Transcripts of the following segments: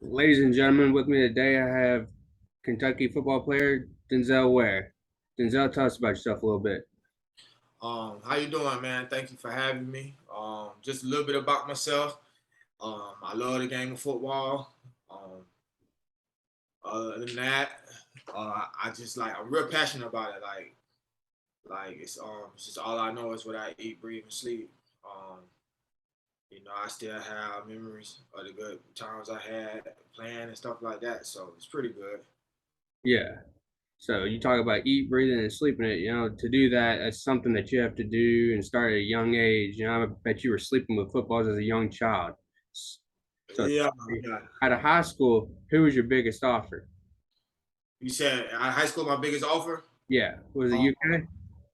Ladies and gentlemen, with me today I have Kentucky football player Denzel Ware. Denzel, tell us about yourself a little bit. How you doing, man? Thank you for having me. Just a little bit about myself. I love the game of football. Other than that, I just I'm real passionate about it. It's just all I know is what I eat, breathe, and sleep. Um, I still have memories of the good times I had playing and stuff like that. So it's pretty good. Yeah. So you talk about eat, breathing, and sleeping it. To do that, that's something that you have to do and start at a young age. I bet you were sleeping with footballs as a young child. So Yeah, yeah. out of high school, who was your biggest offer? You said high school, my biggest offer, Yeah. Was it uh, UK?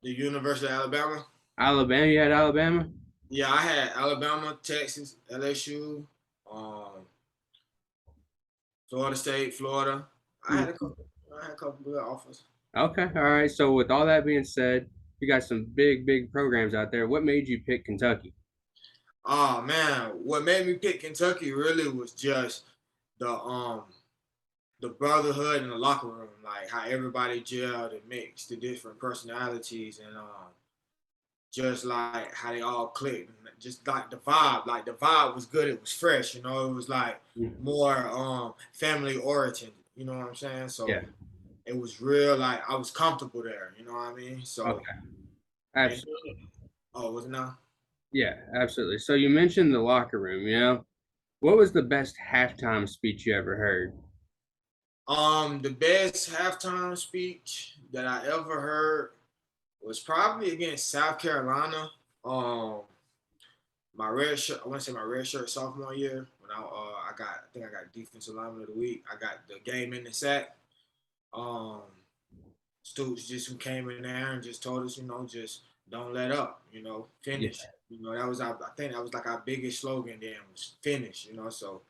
the University of Alabama. Alabama? You had Alabama? Yeah, I had Alabama, Texas, LSU, um, Florida State, Florida. I had a Mhm. couple. I had a couple good offers. Okay. All right. So with all that being said, you got some big, big programs out there. What made you pick Kentucky? Oh man, what made me pick Kentucky really was just the um the brotherhood in the locker room, like how everybody gelled and mixed the different personalities and just like how they all clicked, and just like the vibe. Like the vibe was good. It was fresh. It was like more family oriented. You know what I'm saying? Yeah. So it was real. Like I was comfortable there. You know what I mean? So Okay. and Absolutely. then, oh, was it now? Yeah, absolutely. So you mentioned the locker room, What was the best halftime speech you ever heard? The best halftime speech that I ever heard was probably against South Carolina. Um, my red shirt. I want to say my red shirt sophomore year when I think I got defensive lineman of the week. I got the game in the sack. Um, Stoops just who came in there and just told us, just don't let up. Yeah. Finish. That was I think that was like our biggest slogan then was finish. So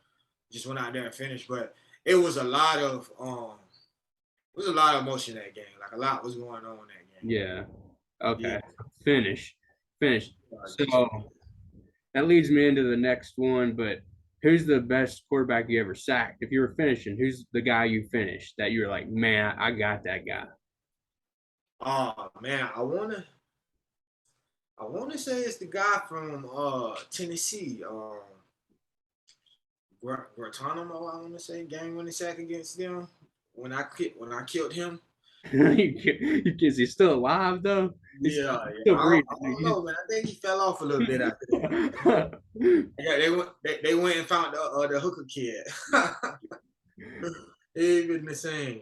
just went out there and finished. But it was a lot of emotion that game. Like a lot was going on that game. Yeah. Yeah. Okay. Finish. Finish. So Just that leads me into the next one, but who's the best quarterback you ever sacked? If you were finishing, who's the guy you finished that you were like, man, I got that guy? oh man, I wanna say it's the guy from Tennessee, Guantanamo. I wanna say game winning sack against them when I killed him. He's still alive though. He's Yeah, yeah. still breathing. I don't know, man. I think he fell off a little bit after that. All Yeah, they went and found the hooker kid. He ain't been the same.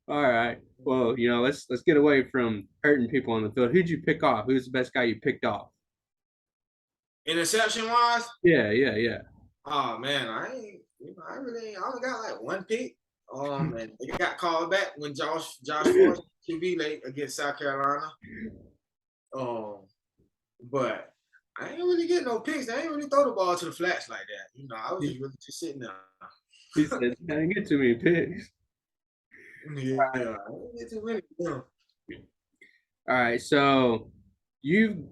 right. Well, let's get away from hurting people on the field. Who'd you pick off? Who's the best guy you picked off? Interception wise, Yeah, yeah, yeah. oh man, I only got like one pick. And it got called back when Josh Forrest QB late against South Carolina. Um, but I ain't really get no picks. I ain't really throw the ball to the flats like that. I was He just really just sitting there. said, I didn't get too many picks. Yeah, I didn't get too many. Yeah. All right, so you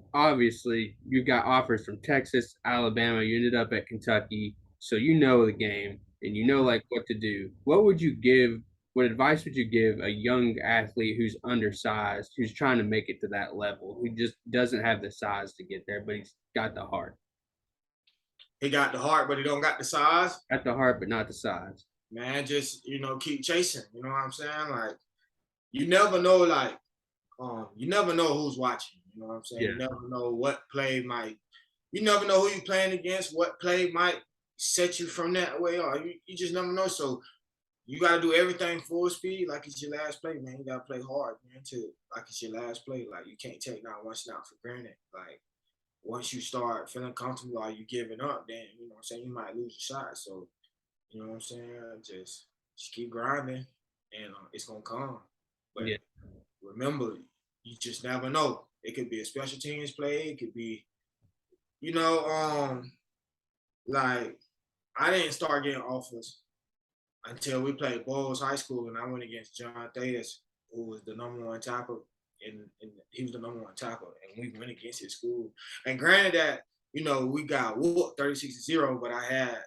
got offers from Texas, Alabama. You ended up at Kentucky, so you know the game and you know like what to do. What would you give? What advice would you give a young athlete who's undersized, who's trying to make it to that level, who just doesn't have the size to get there, but he's got the heart? He got the heart, but he don't got the size. Got the heart, but not the size. Man, just keep chasing. You know what I'm saying? Like you never know. You never know who's watching. You know what I'm saying? Yeah, You never know what play might. You never know who you're playing against. What play might set you from that way, or you just never know. So you got to do everything full speed, like it's your last play, man. You got to play hard, man. To like it's your last play. Like you can't take not one snap for granted. Like once you start feeling comfortable, or you giving up, then what I'm saying you might lose your shot. So you know what I'm saying? Just keep grinding, and it's gonna come. But yeah, remember, you just never know. It could be a special teams play. It could be, you know, like I didn't start getting offers until we played Bowles High School, and I went against John Thaddeus, who was the number one tackle, and he was the number one tackle, and we went against his school. And granted that we got whooped 36-0, but I had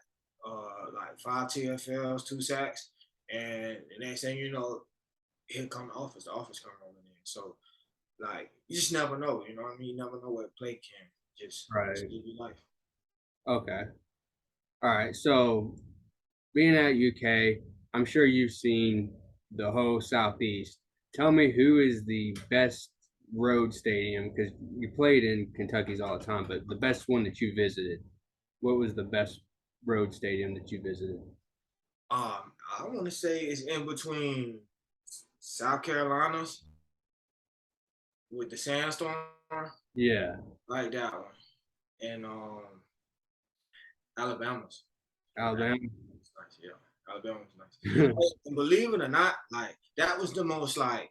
like 5 TFLs, 2 sacks, and the next thing you know, here come the office. The office come rolling in. So like you just never know. You know what I mean? You never know what play can just Right. give you life. Okay. All right. So being at UK, I'm sure you've seen the whole Southeast. Tell me who is the best road stadium because you played in Kentucky's all the time, but the best one that you visited. What was the best road stadium that you visited? I want to say it's in between South Carolina's with the sandstorm, Yeah, like that one, and Alabama's. Alabama. Alabama's nice, yeah. Alabama's nice. And believe it or not, like that was the most like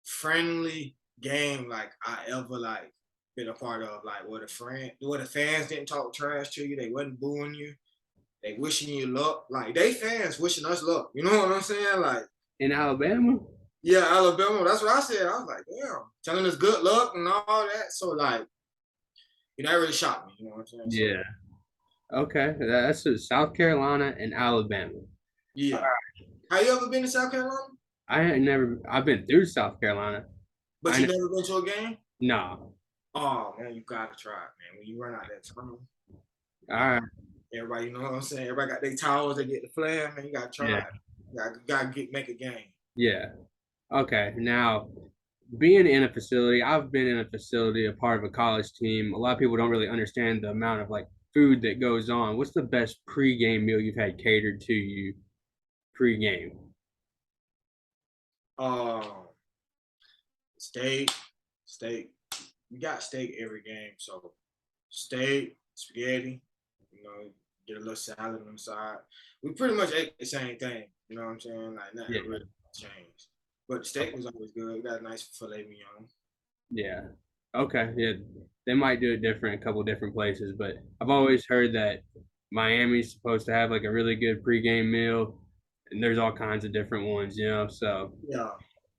friendly game like I ever like been a part of. Like where the fans didn't talk trash to you, they wasn't booing you, they wishing you luck. Like they fans wishing us luck. You know what I'm saying? Like In Alabama? yeah, Alabama. That's what I said. I was like, damn, telling us good luck and all that. So like, that really shocked me. You know what I'm saying? So Yeah. Okay. That's South Carolina and Alabama. yeah. Have you ever been to South Carolina? I ain't never. I've been through South Carolina. But I you know. never been to a game? No. Oh man, you gotta try it, man. When you run out that tunnel, All right. everybody, you know what I'm saying? Everybody got their towels, they get the flare, man. You gotta try Yeah. it. You gotta make a game. Yeah. Okay. Now, being in a facility, I've been in a facility, a part of a college team. A lot of people don't really understand the amount of like food that goes on. What's the best pregame meal you've had catered to you pregame? Um, steak, steak. We got steak every game, so steak, spaghetti, you know, get a little salad on the side. We pretty much ate the same thing, you know what I'm saying? Like Yeah. nothing really changed. But the steak was always good. We got a nice filet mignon. Yeah. Okay. Yeah. They might do it different, a couple different places, but I've always heard that Miami's supposed to have like a really good pregame meal, and there's all kinds of different ones, you know. So Yeah,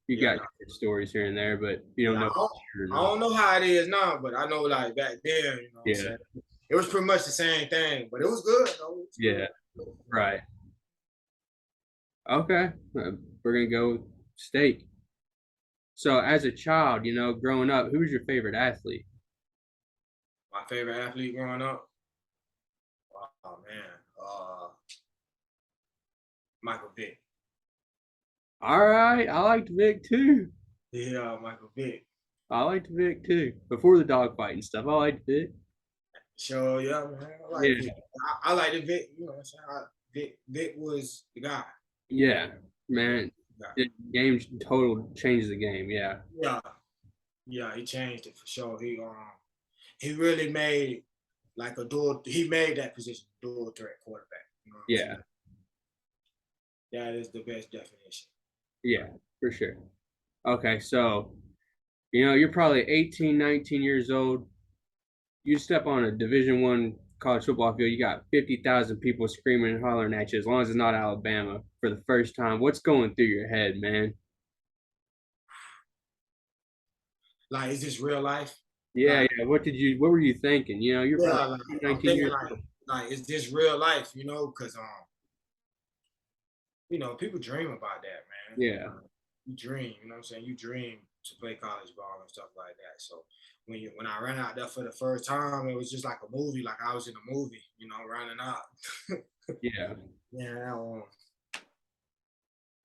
you yeah, got no, different stories here and there, but you don't yeah. know if it's true or I not. don't know how it is now, but I know like back then, you know what I'm Yeah. saying? It was pretty much the same thing, but it was good though. It was Yeah. good. Right. Okay. We're gonna go with steak. So as a child, growing up, who was your favorite athlete? My favorite athlete growing up, oh man, Michael Vick. All right. I liked Vic too. Yeah, Michael Vick. I liked Vic too. Before the dogfight and stuff, I liked Vic. Sure, yeah, man. I like Yeah. Vic. I like the Vic. You know what I'm saying? Vic was the guy. Yeah, Yeah, man. the guy. The game total changed the game. Yeah. Yeah, yeah. He changed it for sure. He really made like a dual. He made that position dual threat quarterback. You know what I'm Yeah. saying? That is the best definition. Yeah, for sure. Okay, so you're probably 18, 19 years old. You step on a Division 1 college football field, you got 50,000 people screaming and hollering at you as long as it's not Alabama for the first time. What's going through your head, man? Like, is this real life? Yeah, Like, yeah. What were you thinking? You're probably yeah, like I'm 19 thinking years old. like is this real life? You know, because people dream about that, man. Yeah. You dream, you know what I'm saying? You dream to play college ball and stuff like that. So when I ran out there for the first time, it was just like a movie, like I was in a movie, running out. Yeah. Yeah,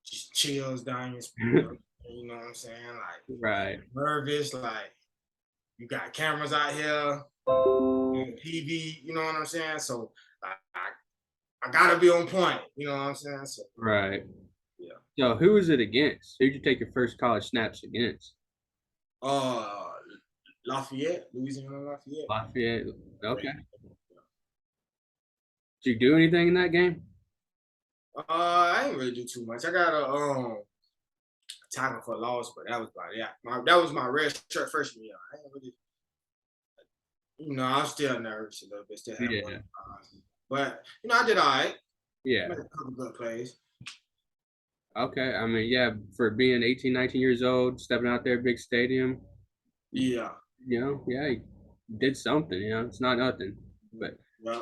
just chills down your spine. You know what I'm saying? Like Right. nervous, like you got cameras out here, TV, you know what I'm saying? So I gotta be on point, you know what I'm saying? So Right. yeah. So who was it against? Who'd you take your first college snaps against? Uh Lafayette, Louisiana Lafayette. Lafayette. Yeah. Okay. Did you do anything in that game? I didn't really do too much. I got a tackle for a loss, but that was about it. Yeah, that was my red shirt freshman year. I ain't really, I'm still nervous a little bit. Still have one, Yeah. but I did all right. Yeah. Made a couple good plays. Okay. I mean, yeah, for being 18, 19 years old, stepping out there, big stadium, Yeah, yeah, he did something, it's not nothing. But yeah.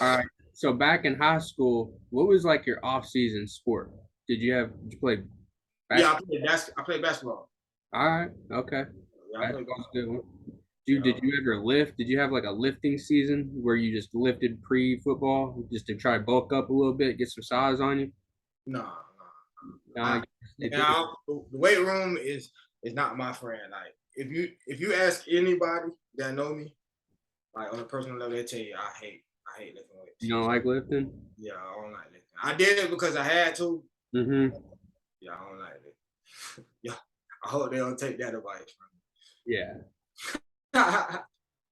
all right. So back in high school, what was like your off-season sport? Did you play Yeah, basketball? I played basketball. All right, okay. Yeah, I played Basketball's a good basketball. one. Did Yeah. you ever lift? Did you have like a lifting season where you just lifted pre-football just to try to bulk up a little bit, get some size on you? No, no. Nah, I I, guess you did. the weight room is not my friend. Like if you ask anybody that know me, like on a personal level, they tell you I hate lifting You weights. don't like lifting? Yeah, I don't like lifting. I did it because I had to. Mm-hmm. Yeah, I don't like it. Yeah, I hope they don't take that advice Yeah. from me.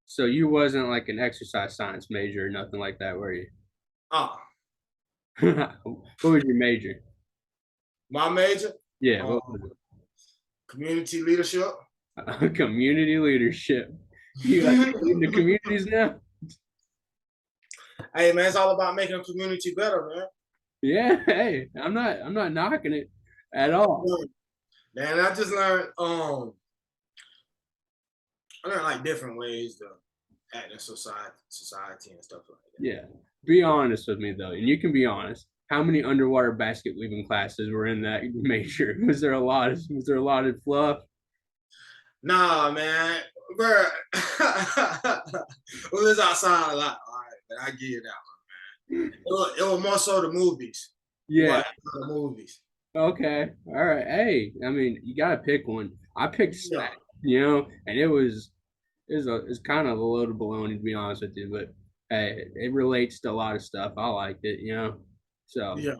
So you wasn't like an exercise science major or nothing like that, were you? Oh, What was your major? my major, Yeah, um, what was community leadership. it? Community leadership. You like leading the communities now? Hey man, it's all about making a community better, man. Yeah, hey, I'm not knocking it at all. Man, I just learned I learned like different ways to act in society and stuff like that. Yeah. Be honest with me though, and you can be honest. How many underwater basket weaving classes were in that major? Was there a lot of fluff? Nah, man, bro. We was outside a lot, all right, but I give you that one. It was more so the movies. We Yeah. watched the movies. Okay. All right. Hey, I mean, you gotta pick one. I picked Yeah, snack, and it's kind of a load of baloney to be honest with you, but hey, it relates to a lot of stuff. I liked it. So yeah,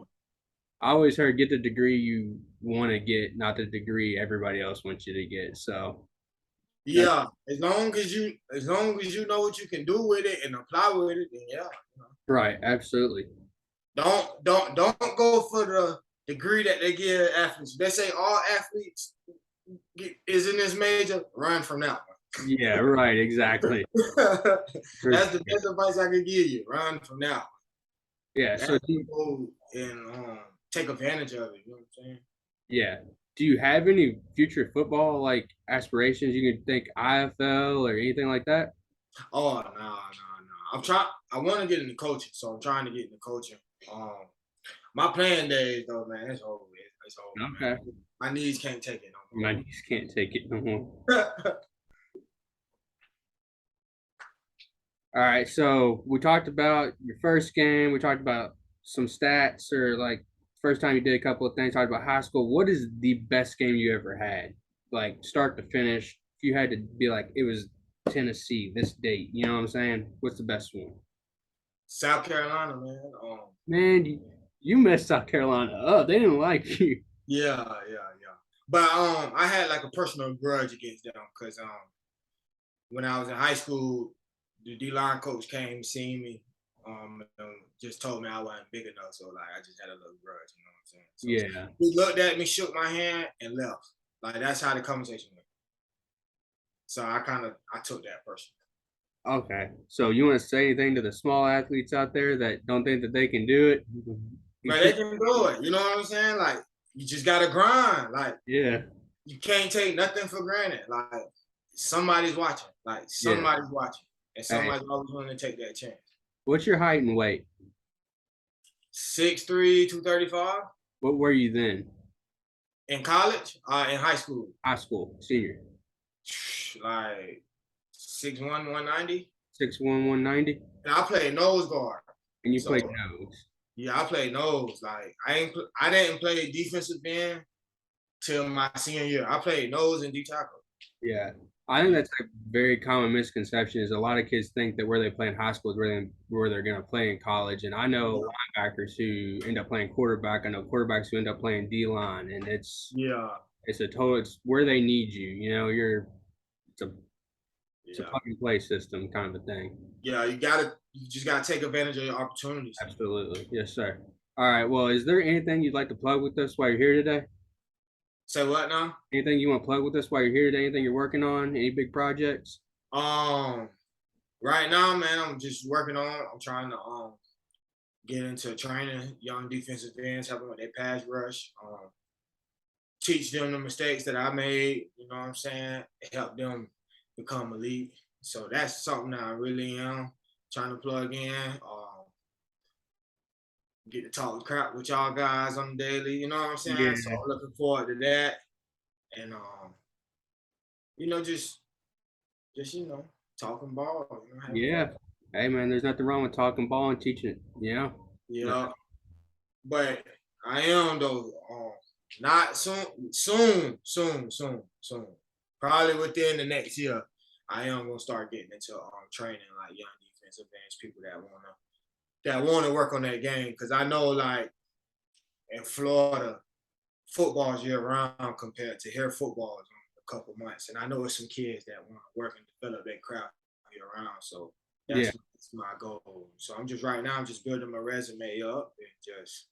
I always heard get the degree you want to get, not the degree everybody else wants you to get. So that's yeah. As long as you know what you can do with it and apply with it, then yeah. right. Absolutely. Don't go for the degree that they give athletes. They say all athletes is in this major. Run from that Yeah. Right. Exactly. one. For That's the sure. best advice I could give you. Run from that one. Yeah. That's go and take advantage of it. You know what I'm saying? Yeah. Do you have any future football like aspirations? You can think IFL or anything like that? Oh no. I'm trying. I want to get into coaching, so I'm trying to get into coaching. Um, my playing days though, man, it's over. It's over, Okay. man. My knees can't take it My knees can't take it no more. no more. All right, so we talked about your first game. We talked about some stats or like first time you did a couple of things. Talked about high school. What is the best game you ever had? Like start to finish. If you had to be like, it was Tennessee this date. You know what I'm saying? What's the best one? South Carolina, man. Man, you messed South Carolina up. They didn't like you. Yeah. But I had like a personal grudge against them because when I was in high school, the D line coach came see me, and just told me I wasn't big enough. So like I just had a little grudge, you know what I'm saying? So Yeah. he looked at me, shook my hand, and left. Like that's how the conversation went. So I took that personally. Okay. So you want to say anything to the small athletes out there that don't think that they can do it? You But they should. can do it. You know what I'm saying? Like you just gotta grind. Like Yeah. you can't take nothing for granted. Like somebody's watching. Like Yeah. somebody's watching, and Hey, somebody's always willing to take that chance. what's your height and weight? 6'3", 235 What were you then? in college, in high school, High school, senior. like 6'1", 190. 6'1", 190, And I played nose guard. and you So played nose. yeah, I played nose. Like I didn't play defensive end till my senior year. I played nose and D tackle. Yeah. I think that's a very common misconception is a lot of kids think that where they play in high school is where they're going to play in college. And I know linebackers who end up playing quarterback. I know quarterbacks who end up playing D line, and Yeah, it's where they need you. It's a it's a yeah, plug and play system kind of a thing. yeah. You just gotta take advantage of your opportunities. Absolutely, yes, sir. All right. Well, is there anything you'd like to plug with us while you're here today? Say what now? Anything you want to plug with us while you're here today? Anything you're working on? Any big projects? Um, right now, man, I'm just working on. I'm trying to get into training young defensive ends, helping with their pass rush. Teach them the mistakes that I made. You know what I'm saying? Help them become elite. So that's something that I really am trying to plug in. get to talk crap with y'all guys on the daily. You know what I'm saying? So Yeah. I'm looking forward to that. And just talking ball, having fun. Yeah. Hey man, there's nothing wrong with talking ball and teaching it. No. Yeah. But I am though, not soon. Probably within the next year, I am gonna start getting into training like young defensive ends, people that wanna work on that game. Cause I know like in Florida, football's year round compared to here football is a couple months. And I know there's some kids that want to work and develop their craft year round. So Yeah. that's my goal. So I'm just right now I'm just building my resume up and just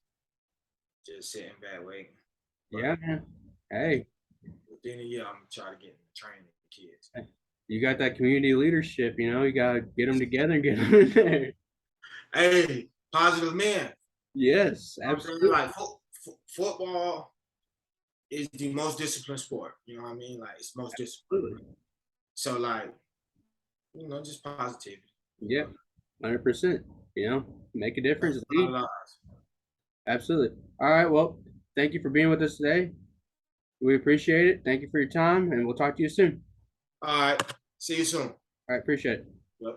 sitting back waiting. Yeah, But man. Hey, within a year I'm gonna try to get into training the kids. you got that community leadership, you gotta get them together and get them in there. Hey, positive man. Yes, I'm saying absolutely. like football is the most disciplined sport. You know what I mean? Like it's most disciplined. Absolutely. So like, just positivity. Yeah, 100%. Make a difference. That's Lead. all. Absolutely. All right. Well, thank you for being with us today. We appreciate it. Thank you for your time, and we'll talk to you soon. All right. See you soon. All right. Appreciate it. Yep.